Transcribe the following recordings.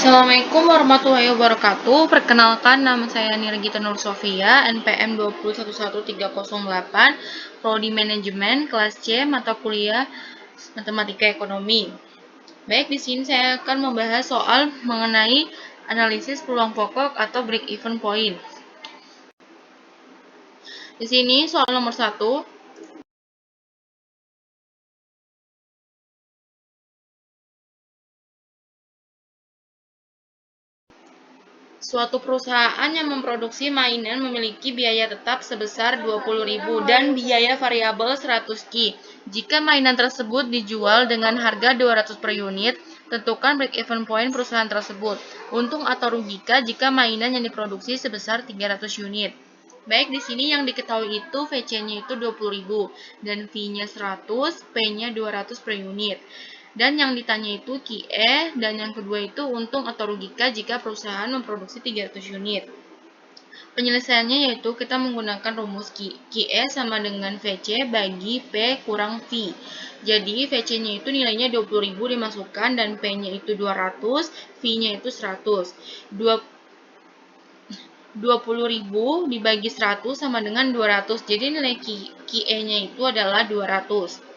Assalamualaikum warahmatullahi wabarakatuh. Perkenalkan, nama saya Nirgita Nur Sofia, NPM 2011308, Prodi Manajemen, kelas C, mata kuliah Matematika Ekonomi. Baik, di sini saya akan membahas soal mengenai analisis peluang pokok atau break-even point. Di sini soal nomor 1. Suatu perusahaan yang memproduksi mainan memiliki biaya tetap sebesar 20.000 dan biaya variabel 100 Ki. Jika mainan tersebut dijual dengan harga 200 per unit, tentukan break-even point perusahaan tersebut. Untung atau rugikah jika mainan yang diproduksi sebesar 300 unit? Baik, di sini yang diketahui itu VC-nya itu 20.000 dan V-nya 100, P-nya 200 per unit. Dan yang ditanya itu QE, dan yang kedua itu untung atau rugikah jika perusahaan memproduksi 300 unit. Penyelesaiannya yaitu kita menggunakan rumus QE sama dengan VC bagi P kurang V. Jadi VC-nya itu nilainya 20.000 dimasukkan dan P-nya itu 200, V-nya itu 100. 20.000 dibagi 100 sama dengan 200. Jadi nilai QE-nya itu adalah 200.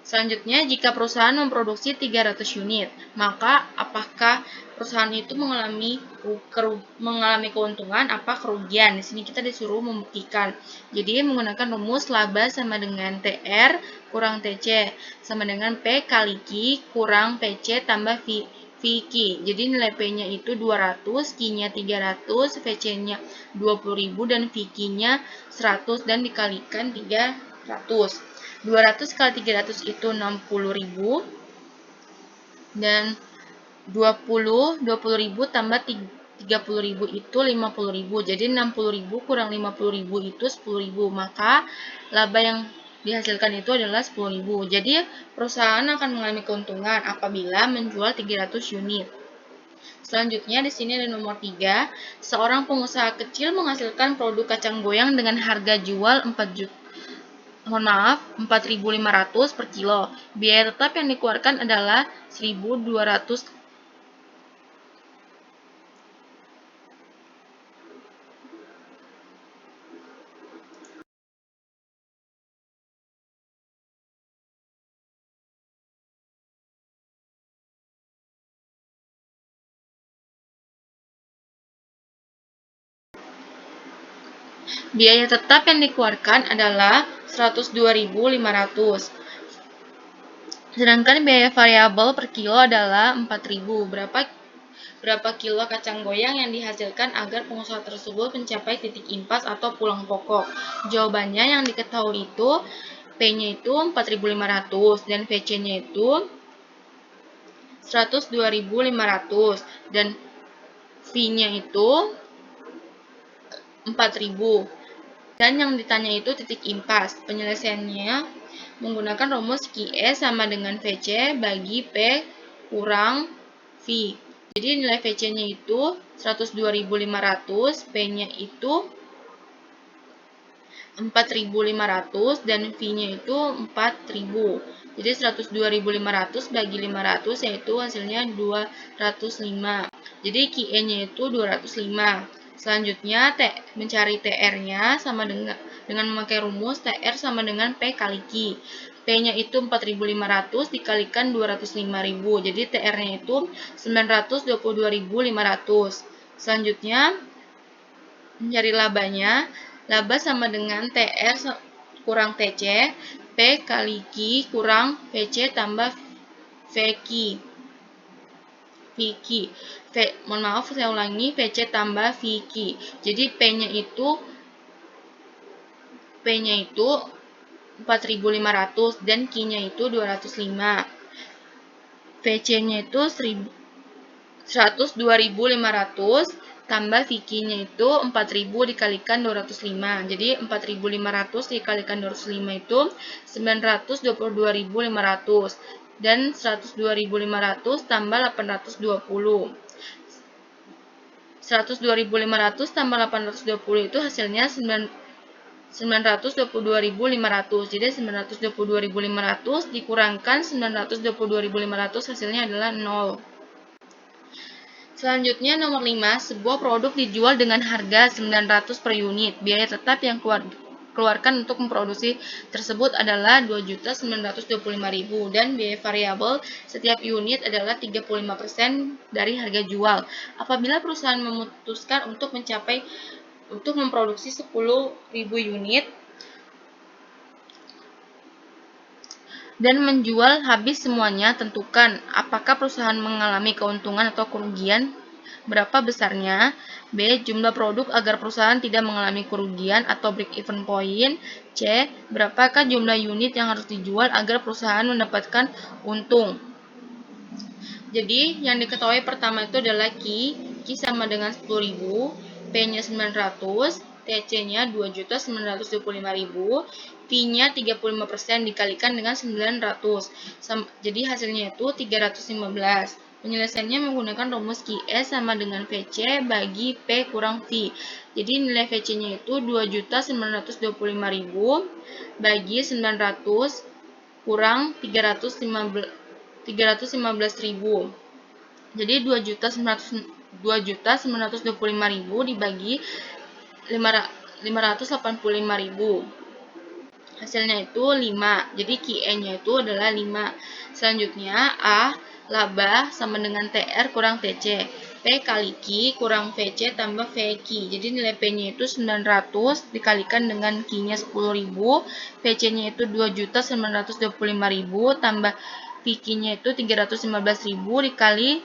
Selanjutnya, jika perusahaan memproduksi 300 unit, maka apakah perusahaan itu mengalami keuntungan apa kerugian? Di sini kita disuruh membuktikan. Jadi menggunakan rumus laba sama dengan TR kurang TC sama dengan P kali Q kurang PC tambah VQ. Jadi nilai P-nya itu 200, Q-nya 300, VC-nya 20.000 dan VQ-nya 100 dan dikalikan 300. 200 kali 300 itu 60.000 dan 20.000 tambah 30.000 itu 50.000. Jadi 60.000 kurang 50.000 itu 10.000. Maka laba yang dihasilkan itu adalah 10.000. Jadi perusahaan akan mengalami keuntungan apabila menjual 300 unit. Selanjutnya di sini ada nomor 3. Seorang pengusaha kecil menghasilkan produk kacang goyang dengan harga jual 4.500 per kilo. Biaya tetap yang dikeluarkan adalah 1.200. Biaya tetap yang dikeluarkan adalah 102.500. Sedangkan biaya variabel per kilo adalah 4.000. Berapa kilo kacang goyang yang dihasilkan agar pengusaha tersebut mencapai titik impas atau pulang pokok? Jawabannya yang diketahui itu P-nya itu 4.500 dan VC-nya itu 102.500 dan V-nya itu 4.000. Dan yang ditanya itu titik impas. Penyelesaiannya menggunakan rumus QE sama dengan VC bagi P kurang V. Jadi nilai VC-nya itu 102.500, P-nya itu 4.500 dan V-nya itu 4.000. Jadi 102.500 bagi 500 yaitu hasilnya 205. Jadi QE-nya itu 205. Selanjutnya mencari TR-nya sama dengan memakai rumus TR sama dengan P kali Q. P-nya itu 4.500 dikalikan 205.000. Jadi TR-nya itu 922.500. Selanjutnya mencari labanya. Laba sama dengan TR kurang TC, P kali Q kurang PC tambah VQ. Mohon maaf, saya ulangi, PC tambah VQ. Jadi P-nya itu 4.500 dan Q-nya itu 205. VC-nya itu 102.500 tambah VQ-nya itu 4.000 dikalikan 205. Jadi 4.500 dikalikan 205 itu 922.500 dan 102.500 tambah 820. 102.500 tambah 820 itu hasilnya 922.500. Jadi 922.500 dikurangkan 922.500 hasilnya adalah 0. Selanjutnya nomor 5, sebuah produk dijual dengan harga 900 per unit. Biaya tetap yang keluarkan untuk memproduksi tersebut adalah 2.925.000 dan biaya variabel setiap unit adalah 35% dari harga jual. Apabila perusahaan memutuskan untuk memproduksi 10.000 unit dan menjual habis semuanya, tentukan apakah perusahaan mengalami keuntungan atau kerugian, berapa besarnya. B. Jumlah produk agar perusahaan tidak mengalami kerugian atau break-even point. C. Berapakah jumlah unit yang harus dijual agar perusahaan mendapatkan untung. Jadi, yang diketahui pertama itu adalah Q sama dengan 10.000, P-nya 900, TC-nya 2.925.000, P-nya 35% dikalikan dengan 900. Jadi hasilnya itu 315. Penyelesaiannya menggunakan rumus QE sama dengan VC bagi P kurang V. Jadi nilai VC-nya itu 2.925.000 bagi 900 kurang 315.000. Jadi 2.925.000 dibagi 585.000. Hasilnya itu 5. Jadi QE-nya itu adalah 5. Selanjutnya A, laba sama dengan TR kurang TC. P kali Q kurang VC tambah VQ. Jadi nilai P-nya itu 900 dikalikan dengan Q-nya 10.000. VC-nya itu 2.925.000 tambah VQ-nya itu 315.000 dikali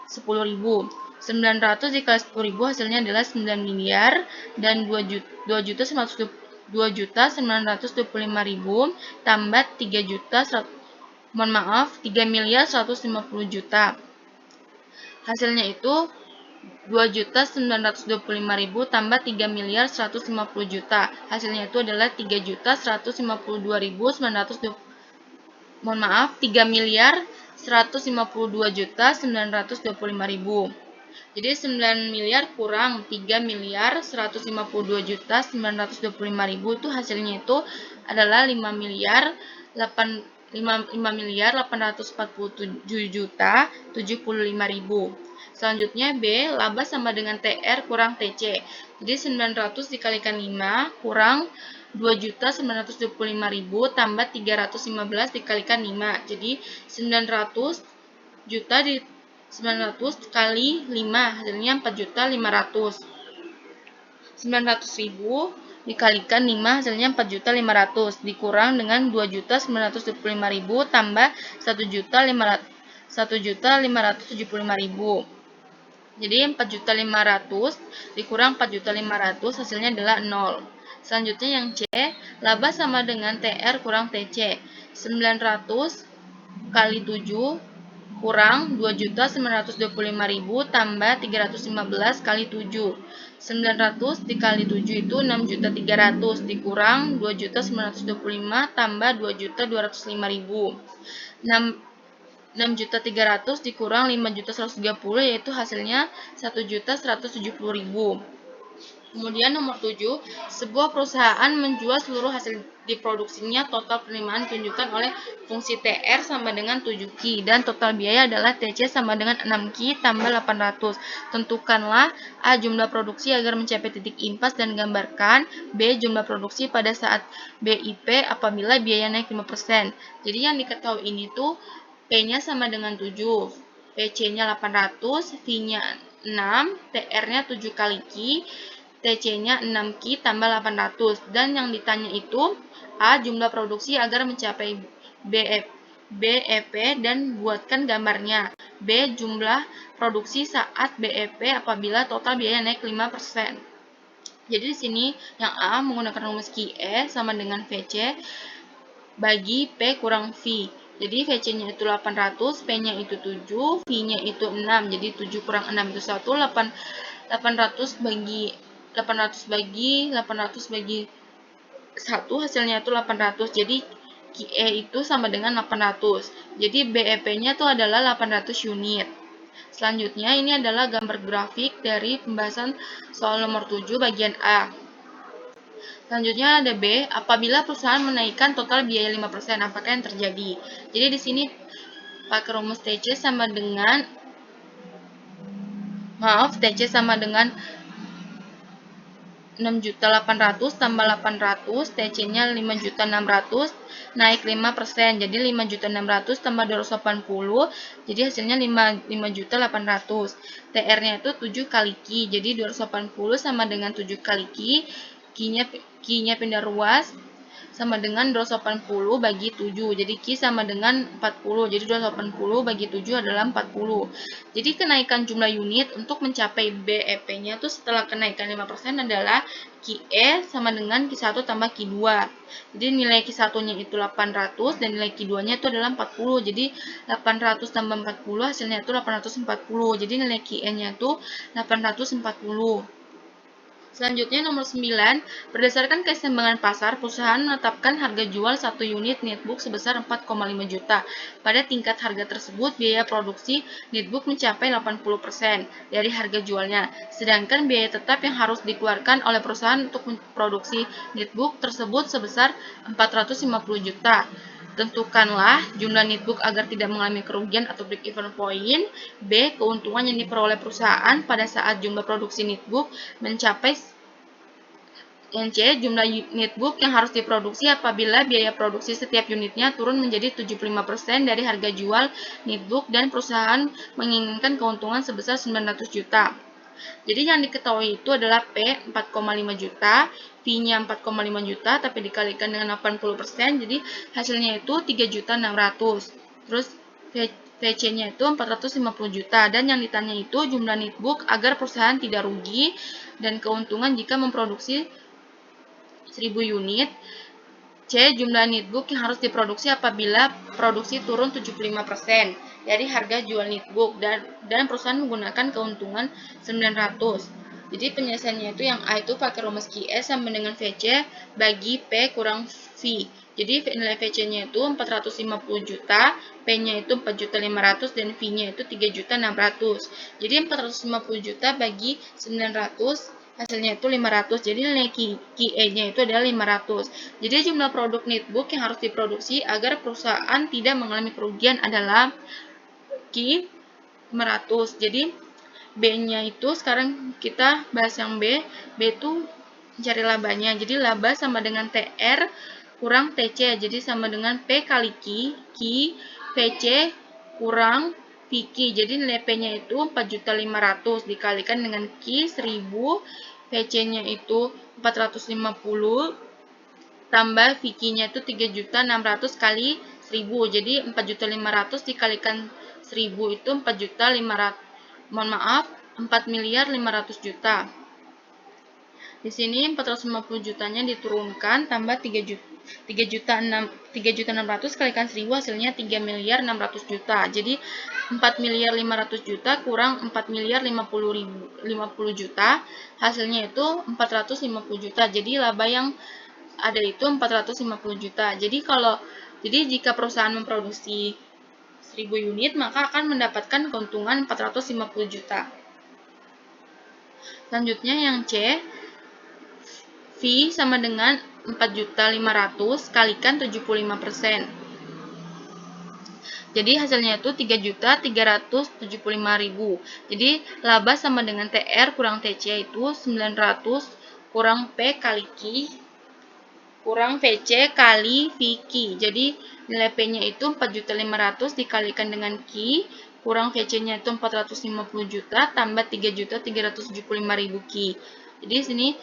10.000. 900 dikali 10.000 hasilnya adalah 9 miliar dan 2.925.000 tambah 3.150 juta. Hasilnya itu 2.925.000 tambah 3.150 juta. Hasilnya itu adalah 3.152.925.000. Jadi 9 miliar kurang 3.152.925.000 itu hasilnya itu adalah 5.847.075.000. Selanjutnya B, laba sama dengan TR kurang TC. Jadi 900 dikalikan 5 kurang 2.925.000 tambah 315 dikalikan 5. Jadi 900 juta 900 kali 5 hasilnya 4.500. 900.000 dikalikan 5 hasilnya 4.500 dikurang dengan 2.925.000 tambah 1.575.000. Jadi 4.500 dikurang 4.500 hasilnya adalah 0. Selanjutnya yang C, laba sama dengan TR kurang TC. 900 kali 7 kurang 2.925.000 tambah 315 kali 7. 900 dikali 7 itu 6.300 dikurang 2.925 tambah 2.205.000. 6.300 dikurang 5.130 yaitu hasilnya 1.170.000. Kemudian nomor 7, sebuah perusahaan menjual seluruh hasil diproduksinya. Total penerimaan ditunjukkan oleh fungsi TR sama dengan 7Q dan total biaya adalah TC sama dengan 6Q tambah 800. Tentukanlah A, jumlah produksi agar mencapai titik impas dan gambarkan B, jumlah produksi pada saat BIP apabila biaya naik 5%. Jadi yang diketahui ini tuh P-nya sama dengan 7, PC-nya 800, V-nya 6, TR-nya 7 kali Q, TC-nya 6Q tambah 800. Dan yang ditanya itu A, jumlah produksi agar mencapai BEP dan buatkan gambarnya. B, jumlah produksi saat BEP apabila total biaya naik 5%. Jadi di sini yang A menggunakan rumus QE sama dengan VC bagi P kurang V. Jadi VC-nya itu 800, P-nya itu 7, V-nya itu 6. Jadi 7 kurang 6 itu 1, 800 bagi 1 hasilnya itu 800. Jadi QE itu sama dengan 800. Jadi BEP-nya itu adalah 800 unit. Selanjutnya ini adalah gambar grafik dari pembahasan soal nomor 7 bagian A. Selanjutnya ada B, apabila perusahaan menaikkan total biaya 5%, apakah yang terjadi? Jadi di sini pakai rumus TC sama dengan Maaf, TC sama dengan 6.800.000 tambah 800, TC-nya 5.600.000, naik 5%, jadi 5.600.000 tambah 280, jadi hasilnya 5.800.000. TR-nya itu 7 kali Q, jadi 280 sama dengan 7 kali Q, Q-nya pindah ruas, sama dengan 280 bagi 7. Jadi Q sama dengan 40. Jadi 280 bagi 7 adalah 40. Jadi kenaikan jumlah unit untuk mencapai BEP-nya itu setelah kenaikan 5% adalah QE sama dengan Q1 tambah Q2. Jadi nilai Q1-nya itu 800 dan nilai Q2-nya itu adalah 40. Jadi 800 tambah 40 hasilnya itu 840. Jadi nilai QE-nya itu 840. Selanjutnya nomor 9, berdasarkan keseimbangan pasar, perusahaan menetapkan harga jual 1 unit netbook sebesar 4,5 juta. Pada tingkat harga tersebut, biaya produksi netbook mencapai 80% dari harga jualnya. Sedangkan biaya tetap yang harus dikeluarkan oleh perusahaan untuk memproduksi netbook tersebut sebesar 450 juta. Tentukanlah jumlah netbook agar tidak mengalami kerugian atau break-even point. B. Keuntungan yang diperoleh perusahaan pada saat jumlah produksi netbook mencapai. Yang C. Jumlah netbook yang harus diproduksi apabila biaya produksi setiap unitnya turun menjadi 75% dari harga jual netbook dan perusahaan menginginkan keuntungan sebesar 900 juta. Jadi yang diketahui itu adalah P 4,5 juta, V-nya 4,5 juta tapi dikalikan dengan 80%, jadi hasilnya itu 3.600.000. Terus VC-nya itu 450 juta dan yang ditanya itu jumlah netbook agar perusahaan tidak rugi dan keuntungan jika memproduksi 1000 unit. C. Jumlah netbook yang harus diproduksi apabila produksi turun 75% dari harga jual netbook dan perusahaan menggunakan keuntungan 900. Jadi penyelesaiannya itu yang A itu pakai rumus QS sama dengan VC bagi P kurang V. Jadi nilai VC-nya itu 450 juta, P-nya itu 4.500.000 dan V-nya itu 3.600.000. Jadi 450 juta bagi 900 hasilnya itu 500. Jadi nilai QE-nya itu adalah 500. Jadi jumlah produk netbook yang harus diproduksi agar perusahaan tidak mengalami kerugian adalah Q 500. Jadi B-nya itu sekarang kita bahas yang B. B itu mencari labanya. Jadi laba sama dengan TR kurang TC. Jadi sama dengan P kali Q VC kurang VQ. Jadi nilai P-nya itu 4.500.000 dikalikan dengan Q 1000, VC-nya itu 450 tambah VQ-nya itu 3.600 kali 1000. Jadi 4.500.000 dikalikan 1000 itu 4.500.000. Mohon maaf, 4.500.000 juta. Di sini 450 jutanya diturunkan tambah 3.600.000 kalikan 1000 hasilnya 3.600.000 juta. Jadi 4.500.000 juta kurang 4.050 juta hasilnya itu 450 juta. Jadi laba yang ada itu 450 juta. Jadi jika perusahaan memproduksi 1000 unit maka akan mendapatkan keuntungan 450 juta. Selanjutnya yang C, V sama dengan 4.500.000 kalikan 75%. Jadi hasilnya itu 3.375.000. Jadi laba sama dengan TR kurang TC itu 900 kurang P kali Q kurang VC kali VQ. Jadi nilai P-nya itu 4.500.000 dikalikan dengan Q kurang VC-nya itu 450 juta tambah 3.375.000 Q. Jadi sini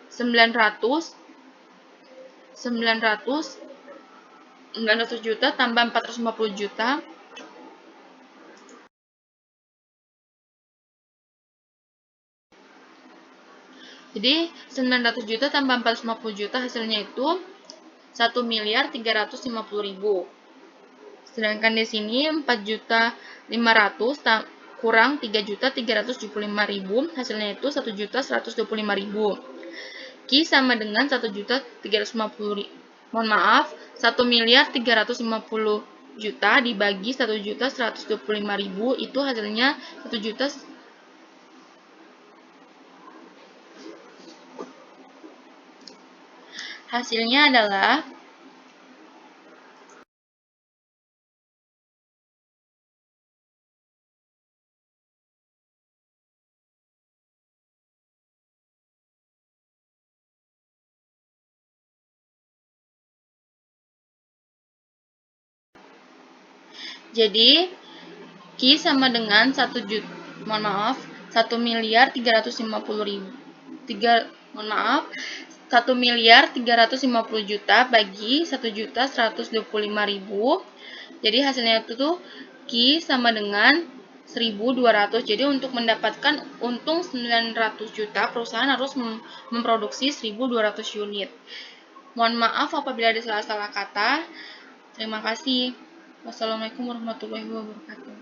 900 juta tambah 450 juta. Jadi 900 juta tambah 450 juta hasilnya itu 1.350.000. Sedangkan di sini 4.500.000 kurang 3.375.000 hasilnya itu 1.125.000. Q sama dengan 1.350.000. Mohon maaf, 1.350.000 juta dibagi 1.125.000 itu hasilnya 1 juta. Hasilnya adalah Jadi Q sama dengan 1.350.000 bagi 1.125.000. Jadi hasilnya itu tuh Q sama dengan 1.200. Jadi untuk mendapatkan untung 900 juta, perusahaan harus memproduksi 1.200 unit. Mohon maaf apabila ada salah-salah kata. Terima kasih. Wassalamualaikum warahmatullahi wabarakatuh.